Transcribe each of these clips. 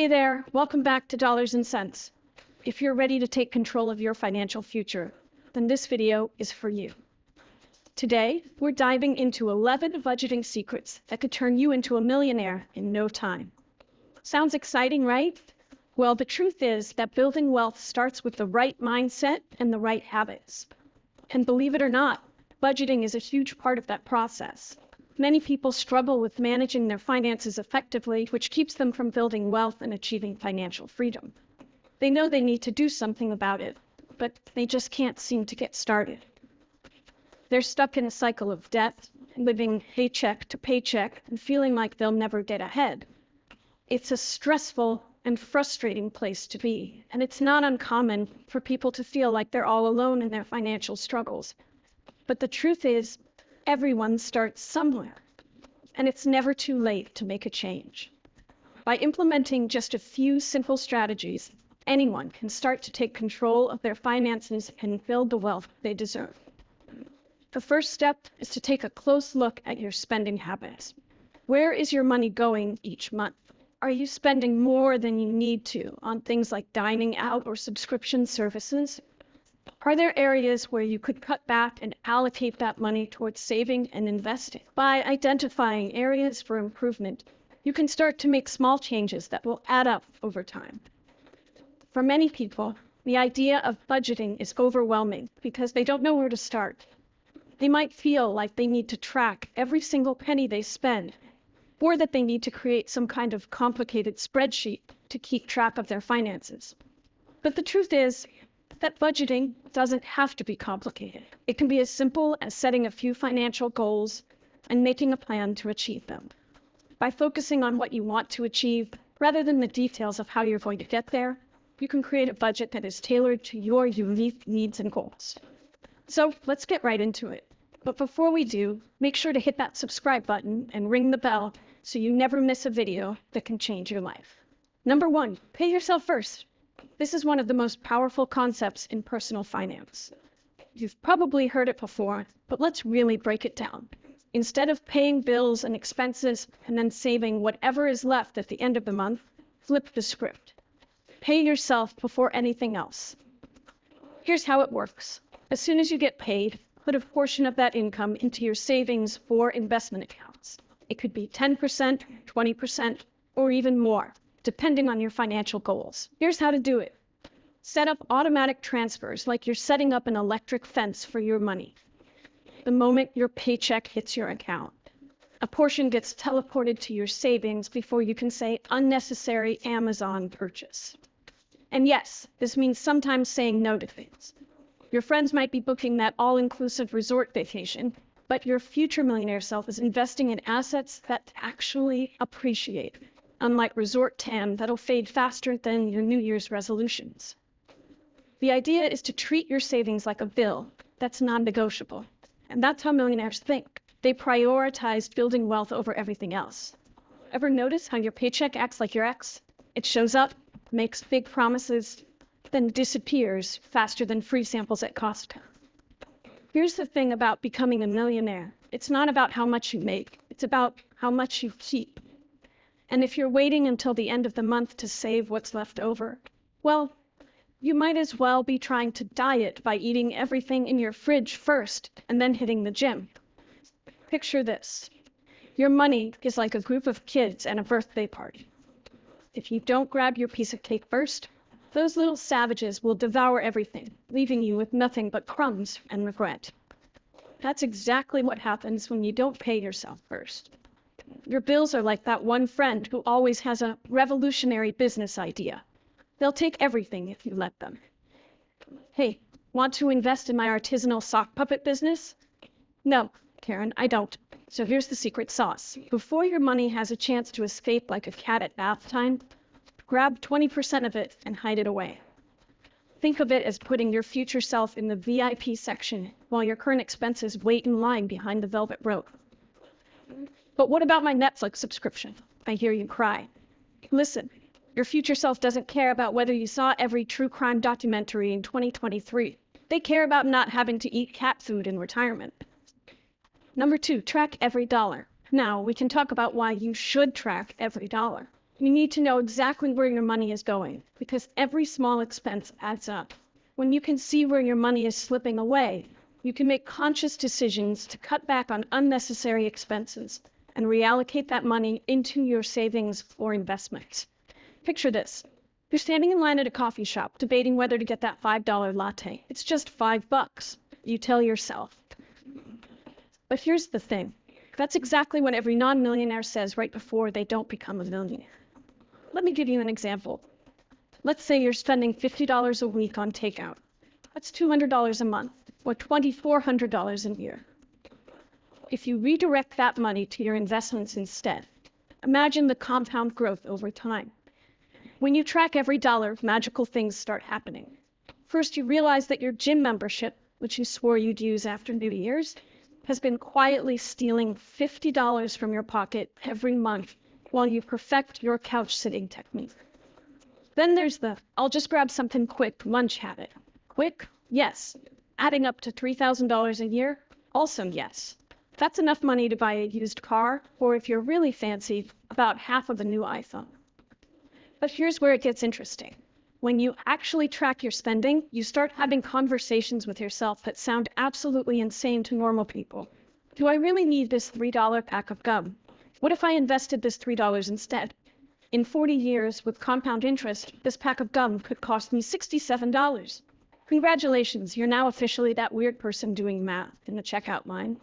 Hey there, welcome back to Dollars and Cents. If you're ready to take control of your financial future, then this video is for you. Today, we're diving into 11 budgeting secrets that could turn you into a millionaire in no time. Sounds exciting, right? Well, the truth is that building wealth starts with the right mindset and the right habits. And believe it or not, budgeting is a huge part of that process. Many people struggle with managing their finances effectively, which keeps them from building wealth and achieving financial freedom. They know they need to do something about it, but they just can't seem to get started. They're stuck in a cycle of debt, living paycheck to paycheck, and feeling like they'll never get ahead. It's a stressful and frustrating place to be, and it's not uncommon for people to feel like they're all alone in their financial struggles. But the truth is, everyone starts somewhere, and it's never too late to make a change. By implementing just a few simple strategies, anyone can start to take control of their finances and build the wealth they deserve. The first step is to take a close look at your spending habits. Where is your money going each month? Are you spending more than you need to on things like dining out or subscription services? Are there areas where you could cut back and allocate that money towards saving and investing? By identifying areas for improvement, you can start to make small changes that will add up over time. For many people, the idea of budgeting is overwhelming because they don't know where to start. They might feel like they need to track every single penny they spend, or that they need to create some kind of complicated spreadsheet to keep track of their finances. But the truth is that budgeting doesn't have to be complicated. It can be as simple as setting a few financial goals and making a plan to achieve them. By focusing on what you want to achieve, rather than the details of how you're going to get there, you can create a budget that is tailored to your unique needs and goals. So let's get right into it. But before we do, make sure to hit that subscribe button and ring the bell so you never miss a video that can change your life. Number 1, pay yourself first. This is one of the most powerful concepts in personal finance. You've probably heard it before, but let's really break it down. Instead of paying bills and expenses and then saving whatever is left at the end of the month, flip the script. Pay yourself before anything else. Here's how it works. As soon as you get paid, put a portion of that income into your savings or investment accounts. It could be 10%, 20%, or even more, depending on your financial goals. Here's how to do it. Set up automatic transfers like you're setting up an electric fence for your money. The moment your paycheck hits your account, a portion gets teleported to your savings before you can say unnecessary Amazon purchase. And yes, this means sometimes saying no to things. Your friends might be booking that all-inclusive resort vacation, but your future millionaire self is investing in assets that actually appreciate, unlike resort tan that'll fade faster than your New Year's resolutions. The idea is to treat your savings like a bill that's non-negotiable, and that's how millionaires think. They prioritize building wealth over everything else. Ever notice how your paycheck acts like your ex? It shows up, makes big promises, then disappears faster than free samples at Costco. Here's the thing about becoming a millionaire. It's not about how much you make. It's about how much you keep. And if you're waiting until the end of the month to save what's left over, well, you might as well be trying to diet by eating everything in your fridge first and then hitting the gym. Picture this. Your money is like a group of kids at a birthday party. If you don't grab your piece of cake first, those little savages will devour everything, leaving you with nothing but crumbs and regret. That's exactly what happens when you don't pay yourself first. Your bills are like that one friend who always has a revolutionary business idea. They'll take everything if you let them. Hey, want to invest in my artisanal sock puppet business? No, Karen, I don't. So here's the secret sauce. Before your money has a chance to escape like a cat at bath time, grab 20% of it and hide it away. Think of it as putting your future self in the VIP section while your current expenses wait in line behind the velvet rope. But what about my Netflix subscription? I hear you cry. Listen, your future self doesn't care about whether you saw every true crime documentary in 2023. They care about not having to eat cat food in retirement. Number 2, track every dollar. Now, we can talk about why you should track every dollar. You need to know exactly where your money is going, because every small expense adds up. When you can see where your money is slipping away, you can make conscious decisions to cut back on unnecessary expenses and reallocate that money into your savings or investments. Picture this. You're standing in line at a coffee shop debating whether to get that $5 latte. It's just $5, you tell yourself. But here's the thing. That's exactly what every non-millionaire says right before they don't become a millionaire. Let me give you an example. Let's say you're spending $50 a week on takeout. That's $200 a month, or $2,400 a year. If you redirect that money to your investments instead, imagine the compound growth over time. When you track every dollar, magical things start happening. First, you realize that your gym membership, which you swore you'd use after New Year's, has been quietly stealing $50 from your pocket every month while you perfect your couch sitting technique. Then there's the I'll just grab something quick lunch habit. Quick? Yes. Adding up to $3,000 a year? Also yes. That's enough money to buy a used car, or if you're really fancy, about half of a new iPhone. But here's where it gets interesting. When you actually track your spending, you start having conversations with yourself that sound absolutely insane to normal people. Do I really need this $3 pack of gum? What if I invested this $3 instead? In 40 years, with compound interest, this pack of gum could cost me $67. Congratulations, you're now officially that weird person doing math in the checkout line.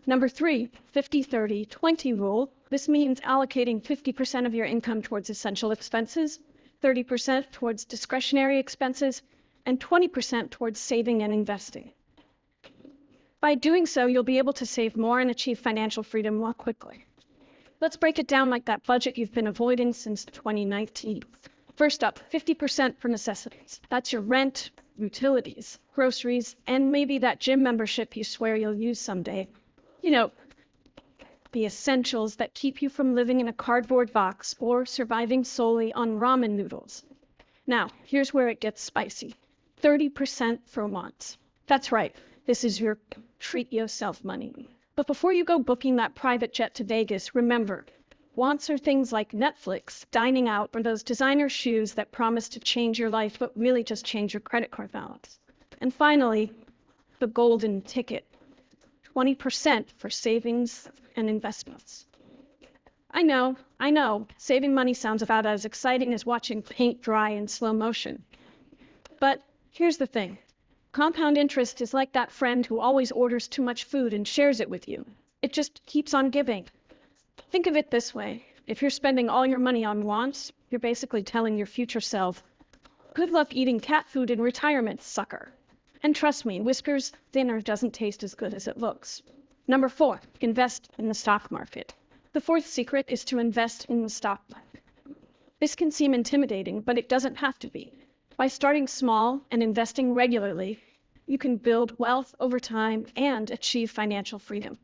Number 3, 50-30-20 rule. This means allocating 50% of your income towards essential expenses, 30% towards discretionary expenses, and 20% towards saving and investing. By doing so, you'll be able to save more and achieve financial freedom more quickly. Let's break it down like that budget you've been avoiding since 2019. First up, 50% for necessities. That's your rent, utilities, groceries, and maybe that gym membership you swear you'll use someday. You know, the essentials that keep you from living in a cardboard box or surviving solely on ramen noodles. Now, here's where it gets spicy. 30% for wants. That's right, this is your treat yourself money. But before you go booking that private jet to Vegas, remember, wants are things like Netflix, dining out, or those designer shoes that promise to change your life but really just change your credit card balance. And finally, the golden ticket. 20% for savings and investments. I know, saving money sounds about as exciting as watching paint dry in slow motion. But here's the thing. Compound interest is like that friend who always orders too much food and shares it with you. It just keeps on giving. Think of it this way. If you're spending all your money on wants, you're basically telling your future self, good luck eating cat food in retirement, sucker. And trust me, Whiskers dinner doesn't taste as good as it looks. Number 4, invest in the stock market. The 4th secret is to invest in the stock market. This can seem intimidating, but it doesn't have to be. By starting small and investing regularly, you can build wealth over time and achieve financial freedom.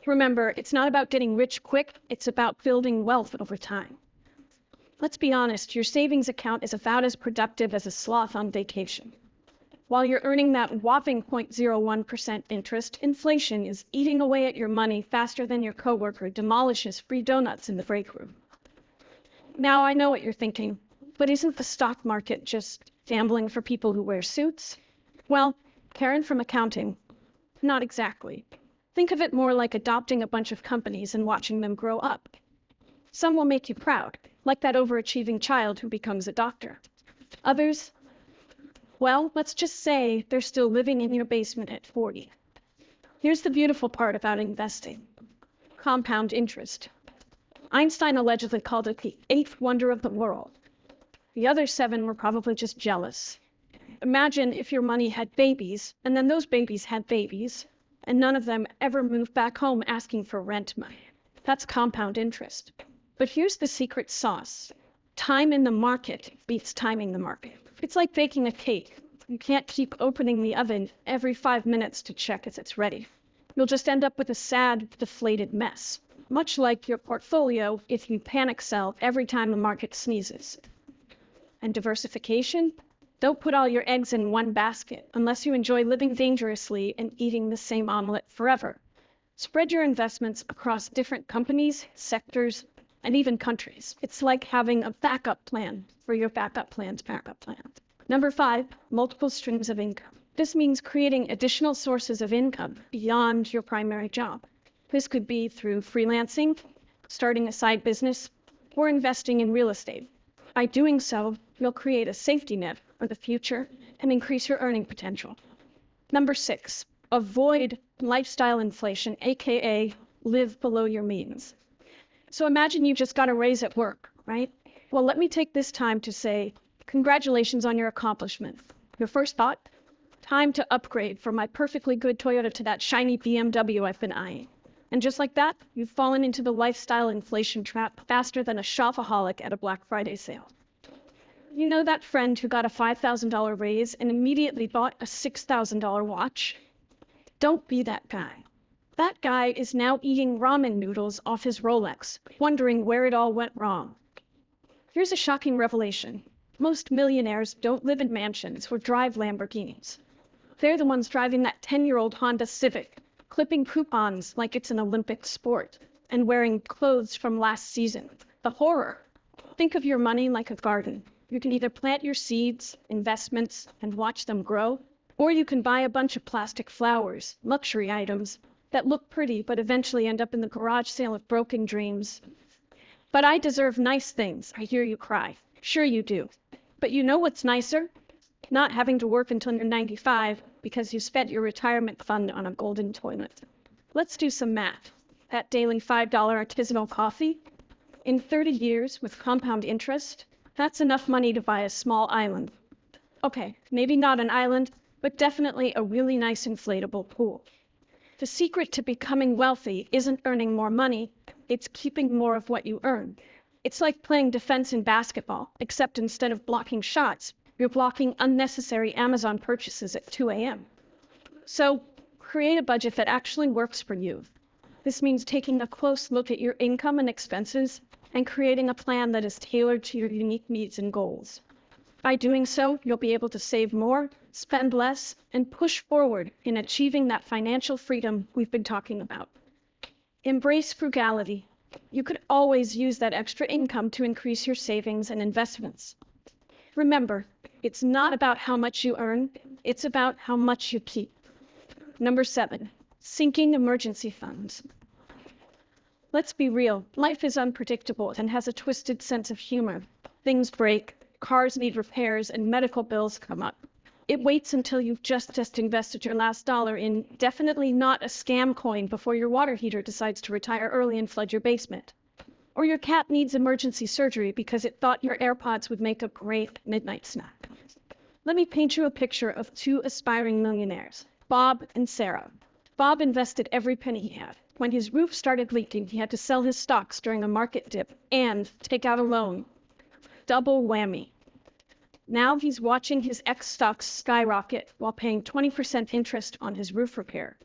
Remember, it's not about getting rich quick, it's about building wealth over time. Let's be honest, your savings account is about as productive as a sloth on vacation. While you're earning that whopping 0.01% interest, inflation is eating away at your money faster than your coworker demolishes free donuts in the break room. Now, I know what you're thinking. But isn't the stock market just gambling for people who wear suits? Well, Karen from accounting, not exactly. Think of it more like adopting a bunch of companies and watching them grow up. Some will make you proud, like that overachieving child who becomes a doctor. Others, well, let's just say they're still living in your basement at 40. Here's the beautiful part about investing. Compound interest. Einstein allegedly called it the 8th wonder of the world. The other 7 were probably just jealous. Imagine if your money had babies, and then those babies had babies, and none of them ever moved back home asking for rent money. That's compound interest. But here's the secret sauce. Time in the market beats timing the market. It's like baking a cake. You can't keep opening the oven every 5 minutes to check if it's ready. You'll just end up with a sad, deflated mess. Much like your portfolio if you panic sell every time the market sneezes. And diversification? Don't put all your eggs in one basket unless you enjoy living dangerously and eating the same omelet forever. Spread your investments across different companies, sectors, and even countries. It's like having a backup plan for your backup plan's backup plan. Number 5, multiple streams of income. This means creating additional sources of income beyond your primary job. This could be through freelancing, starting a side business, or investing in real estate. By doing so, you'll create a safety net for the future and increase your earning potential. Number 6, avoid lifestyle inflation, aka live below your means. So imagine you just got a raise at work, right? Well, let me take this time to say, congratulations on your accomplishment. Your first thought? Time to upgrade from my perfectly good Toyota to that shiny BMW I've been eyeing. And just like that, you've fallen into the lifestyle inflation trap faster than a shopaholic at a Black Friday sale. You know that friend who got a $5,000 raise and immediately bought a $6,000 watch? Don't be that guy. That guy is now eating ramen noodles off his Rolex, wondering where it all went wrong. Here's a shocking revelation. Most millionaires don't live in mansions or drive Lamborghinis. They're the ones driving that 10-year-old Honda Civic, clipping coupons like it's an Olympic sport, and wearing clothes from last season. The horror. Think of your money like a garden. You can either plant your seeds, investments, and watch them grow, or you can buy a bunch of plastic flowers, luxury items, that look pretty but eventually end up in the garage sale of broken dreams. But I deserve nice things, I hear you cry. Sure you do. But you know what's nicer? Not having to work until you're 95 because you spent your retirement fund on a golden toilet. Let's do some math. That daily $5 artisanal coffee? In 30 years with compound interest, that's enough money to buy a small island. Okay, maybe not an island, but definitely a really nice inflatable pool. The secret to becoming wealthy isn't earning more money, it's keeping more of what you earn. It's like playing defense in basketball, except instead of blocking shots, you're blocking unnecessary Amazon purchases at 2 a.m. So, create a budget that actually works for you. This means taking a close look at your income and expenses and creating a plan that is tailored to your unique needs and goals. By doing so, you'll be able to save more, spend less, and push forward in achieving that financial freedom we've been talking about. Embrace frugality. You could always use that extra income to increase your savings and investments. Remember, it's not about how much you earn, it's about how much you keep. Number 7, sinking emergency funds. Let's be real, life is unpredictable and has a twisted sense of humor. Things break, cars need repairs, and medical bills come up. It waits until you've just invested your last dollar in definitely not a scam coin before your water heater decides to retire early and flood your basement. Or your cat needs emergency surgery because it thought your AirPods would make a great midnight snack. Let me paint you a picture of 2 aspiring millionaires, Bob and Sarah. Bob invested every penny he had. When his roof started leaking, he had to sell his stocks during a market dip and take out a loan. Double whammy. Now he's watching his X stocks skyrocket while paying 20% interest on his roof repair.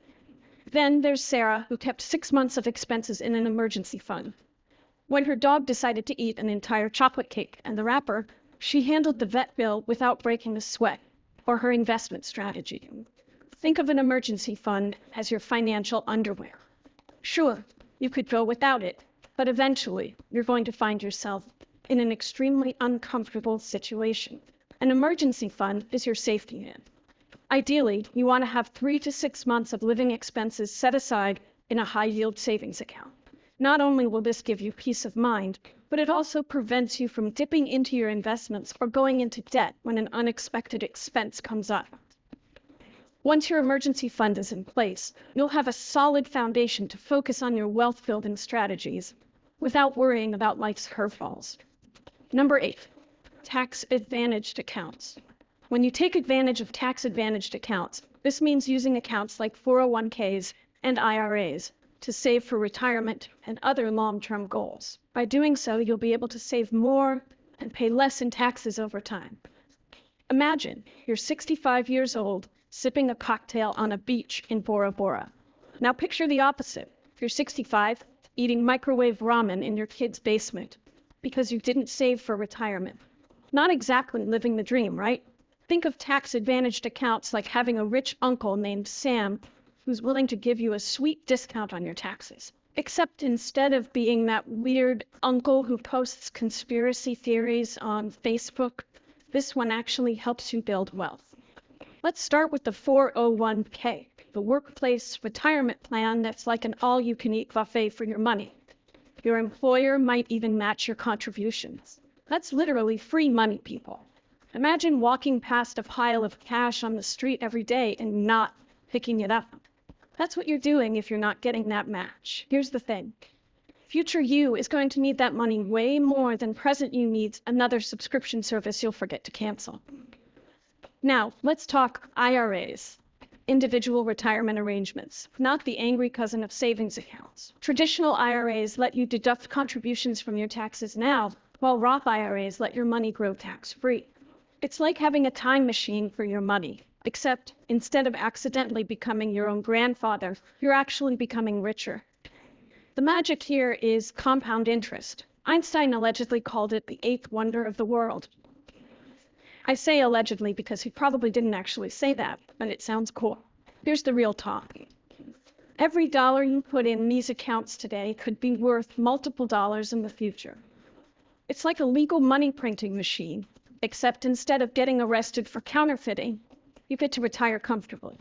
Then there's Sarah, who kept 6 months of expenses in an emergency fund. When her dog decided to eat an entire chocolate cake and the wrapper, she handled the vet bill without breaking a sweat, or her investment strategy. Think of an emergency fund as your financial underwear. Sure, you could go without it, but eventually you're going to find yourself in an extremely uncomfortable situation. An emergency fund is your safety net. Ideally, you want to have 3 to 6 months of living expenses set aside in a high-yield savings account. Not only will this give you peace of mind, but it also prevents you from dipping into your investments or going into debt when an unexpected expense comes up. Once your emergency fund is in place, you'll have a solid foundation to focus on your wealth-building strategies without worrying about life's curveballs. Number 8, tax-advantaged accounts. When you take advantage of tax-advantaged accounts, this means using accounts like 401ks and IRAs to save for retirement and other long-term goals. By doing so, you'll be able to save more and pay less in taxes over time. Imagine you're 65 years old, sipping a cocktail on a beach in Bora Bora. Now picture the opposite. You're 65, eating microwave ramen in your kid's basement because you didn't save for retirement. Not exactly living the dream, right? Think of tax-advantaged accounts like having a rich uncle named Sam who's willing to give you a sweet discount on your taxes. Except instead of being that weird uncle who posts conspiracy theories on Facebook, this one actually helps you build wealth. Let's start with the 401k, the workplace retirement plan that's like an all-you-can-eat buffet for your money. Your employer might even match your contributions. That's literally free money, people. Imagine walking past a pile of cash on the street every day and not picking it up. That's what you're doing if you're not getting that match. Here's the thing. Future you is going to need that money way more than present you needs another subscription service you'll forget to cancel. Now, let's talk IRAs, individual retirement arrangements, not the angry cousin of savings accounts. Traditional IRAs let you deduct contributions from your taxes now, while Roth IRAs let your money grow tax-free. It's like having a time machine for your money, except instead of accidentally becoming your own grandfather, you're actually becoming richer. The magic here is compound interest. Einstein allegedly called it the eighth wonder of the world. I say allegedly because he probably didn't actually say that, but it sounds cool. Here's the real talk. Every dollar you put in these accounts today could be worth multiple dollars in the future. It's like a legal money printing machine, except instead of getting arrested for counterfeiting, you get to retire comfortably.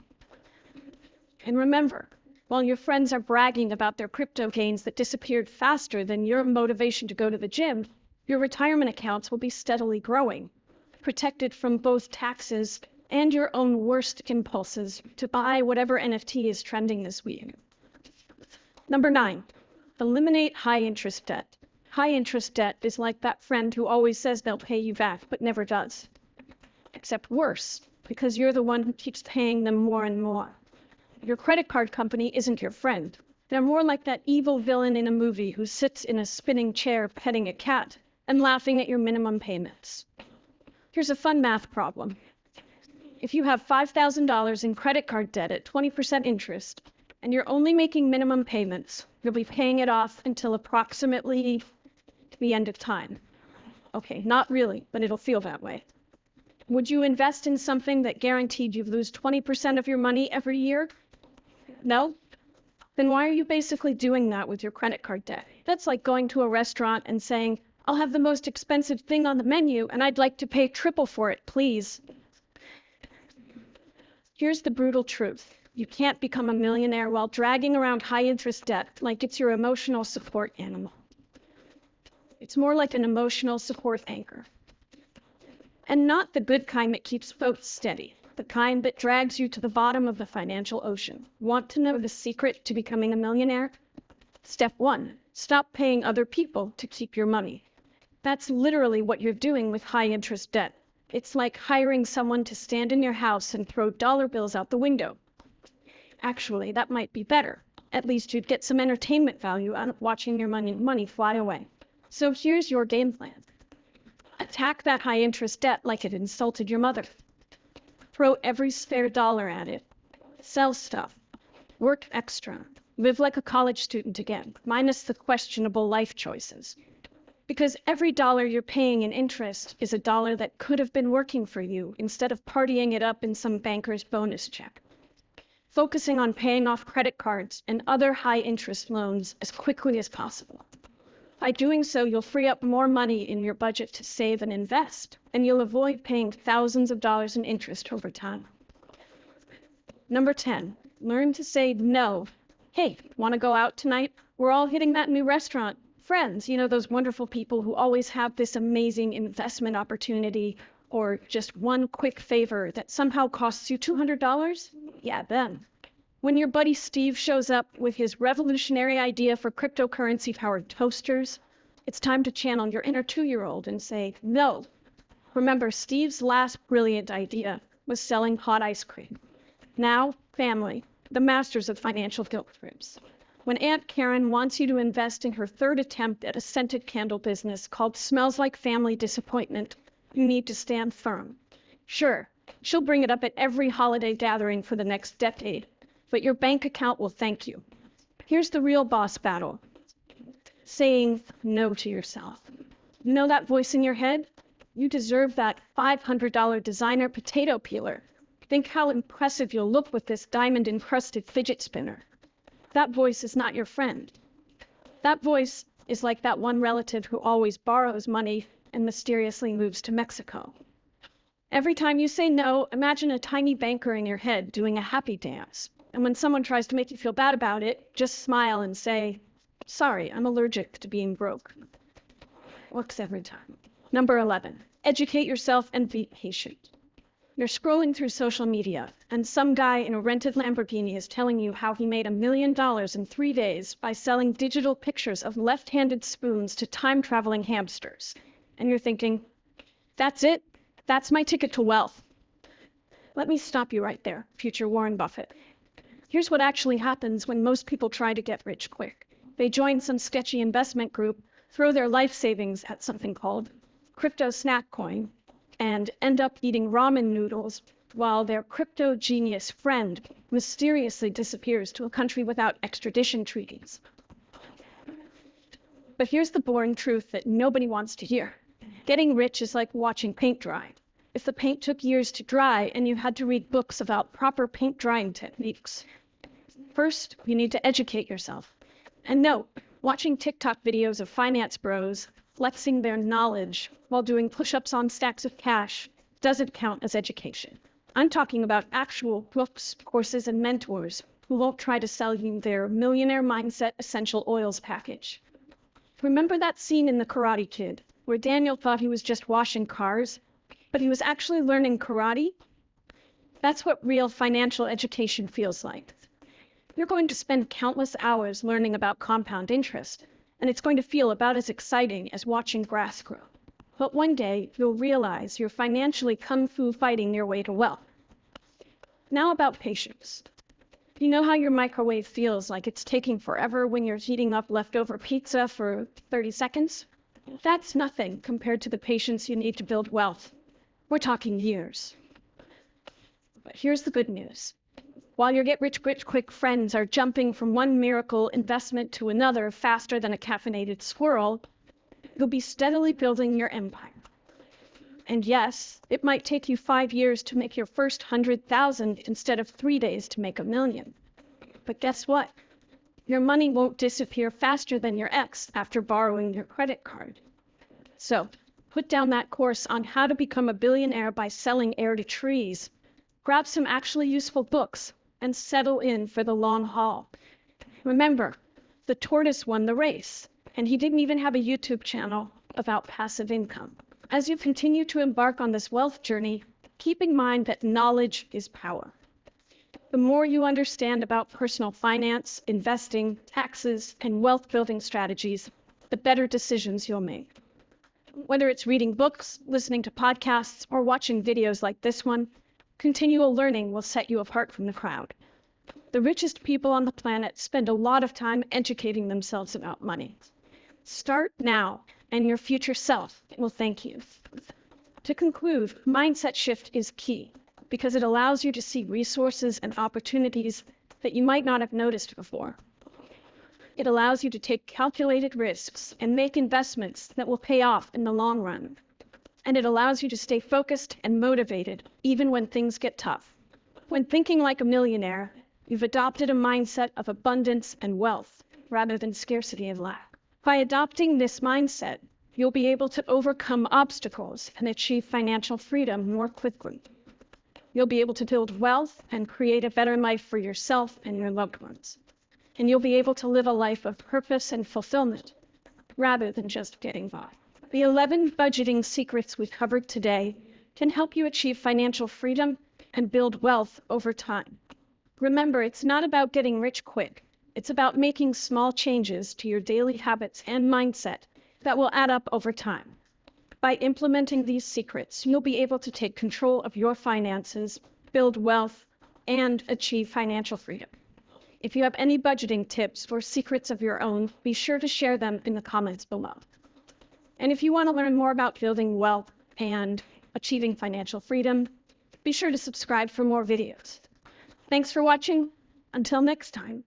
And remember, while your friends are bragging about their crypto gains that disappeared faster than your motivation to go to the gym, your retirement accounts will be steadily growing, protected from both taxes and your own worst impulses to buy whatever NFT is trending this week. Number 9, eliminate high-interest debt. High-interest debt is like that friend who always says they'll pay you back, but never does. Except worse, because you're the one who keeps paying them more and more. Your credit card company isn't your friend. They're more like that evil villain in a movie who sits in a spinning chair petting a cat and laughing at your minimum payments. Here's a fun math problem. If you have $5,000 in credit card debt at 20% interest, and you're only making minimum payments, you'll be paying it off until approximately the end of time. Okay, not really, but it'll feel that way. Would you invest in something that guaranteed you'd lose 20% of your money every year? No? Then why are you basically doing that with your credit card debt? That's like going to a restaurant and saying, I'll have the most expensive thing on the menu and I'd like to pay triple for it, please. Here's the brutal truth. You can't become a millionaire while dragging around high-interest debt like it's your emotional support animal. It's more like an emotional support anchor. And not the good kind that keeps boats steady, the kind that drags you to the bottom of the financial ocean. Want to know the secret to becoming a millionaire? Step 1, stop paying other people to keep your money. That's literally what you're doing with high-interest debt. It's like hiring someone to stand in your house and throw dollar bills out the window. Actually, that might be better. At least you'd get some entertainment value out of watching your money fly away. So here's your game plan. Attack that high-interest debt like it insulted your mother. Throw every spare dollar at it. Sell stuff. Work extra. Live like a college student again, minus the questionable life choices. Because every dollar you're paying in interest is a dollar that could have been working for you instead of partying it up in some banker's bonus check. Focusing on paying off credit cards and other high-interest loans as quickly as possible. By doing so, you'll free up more money in your budget to save and invest, and you'll avoid paying thousands of dollars in interest over time. Number 10, learn to say no. Hey, want to go out tonight? We're all hitting that new restaurant. Friends, you know, those wonderful people who always have this amazing investment opportunity or just one quick favor that somehow costs you $200? Yeah, them. When your buddy Steve shows up with his revolutionary idea for cryptocurrency-powered toasters, it's time to channel your inner 2-year-old and say, no. Remember, Steve's last brilliant idea was selling hot ice cream. Now, family, the masters of financial guilt trips. When Aunt Karen wants you to invest in her third attempt at a scented candle business called Smells Like Family Disappointment, you need to stand firm. Sure, she'll bring it up at every holiday gathering for the next decade, but your bank account will thank you. Here's the real boss battle. Saying no to yourself. You know that voice in your head? You deserve that $500 designer potato peeler. Think how impressive you'll look with this diamond-encrusted fidget spinner. That voice is not your friend. That voice is like that one relative who always borrows money and mysteriously moves to Mexico. Every time you say no, imagine a tiny banker in your head doing a happy dance. And when someone tries to make you feel bad about it, just smile and say, "Sorry, I'm allergic to being broke." Works every time. Number 11, educate yourself and be patient. You're scrolling through social media, and some guy in a rented Lamborghini is telling you how he made $1 million in 3 days by selling digital pictures of left-handed spoons to time-traveling hamsters. And you're thinking, that's it? That's my ticket to wealth. Let me stop you right there, future Warren Buffett. Here's what actually happens when most people try to get rich quick. They join some sketchy investment group, throw their life savings at something called crypto snack coin, and end up eating ramen noodles while their crypto genius friend mysteriously disappears to a country without extradition treaties. But here's the boring truth that nobody wants to hear. Getting rich is like watching paint dry. If the paint took years to dry and you had to read books about proper paint drying techniques, first, you need to educate yourself. And no, watching TikTok videos of finance bros flexing their knowledge while doing push-ups on stacks of cash doesn't count as education. I'm talking about actual books, courses, and mentors who won't try to sell you their millionaire mindset essential oils package. Remember that scene in The Karate Kid where Daniel thought he was just washing cars, but he was actually learning karate? That's what real financial education feels like. You're going to spend countless hours learning about compound interest, and it's going to feel about as exciting as watching grass grow. But one day, you'll realize you're financially kung fu fighting your way to wealth. Now about patience. You know how your microwave feels like it's taking forever when you're heating up leftover pizza for 30 seconds? That's nothing compared to the patience you need to build wealth. We're talking years. But here's the good news. While your get-rich-quick friends are jumping from one miracle investment to another faster than a caffeinated squirrel, you'll be steadily building your empire. And yes, it might take you 5 years to make your first 100,000 instead of 3 days to make $1 million. But guess what? Your money won't disappear faster than your ex after borrowing your credit card. So, put down that course on how to become a billionaire by selling air to trees. Grab some actually useful books and settle in for the long haul. Remember, the tortoise won the race, and he didn't even have a YouTube channel about passive income. As you continue to embark on this wealth journey, keep in mind that knowledge is power. The more you understand about personal finance, investing, taxes, and wealth-building strategies, the better decisions you'll make. Whether it's reading books, listening to podcasts, or watching videos like this one, continual learning will set you apart from the crowd. The richest people on the planet spend a lot of time educating themselves about money. Start now, and your future self will thank you. To conclude, mindset shift is key because it allows you to see resources and opportunities that you might not have noticed before. It allows you to take calculated risks and make investments that will pay off in the long run. And it allows you to stay focused and motivated even when things get tough. When thinking like a millionaire, you've adopted a mindset of abundance and wealth rather than scarcity and lack. By adopting this mindset, you'll be able to overcome obstacles and achieve financial freedom more quickly. You'll be able to build wealth and create a better life for yourself and your loved ones. And you'll be able to live a life of purpose and fulfillment rather than just getting by. The 11 budgeting secrets we've covered today can help you achieve financial freedom and build wealth over time. Remember, it's not about getting rich quick. It's about making small changes to your daily habits and mindset that will add up over time. By implementing these secrets, you'll be able to take control of your finances, build wealth, and achieve financial freedom. If you have any budgeting tips or secrets of your own, be sure to share them in the comments below. And if you want to learn more about building wealth and achieving financial freedom, be sure to subscribe for more videos. Thanks for watching. Until next time.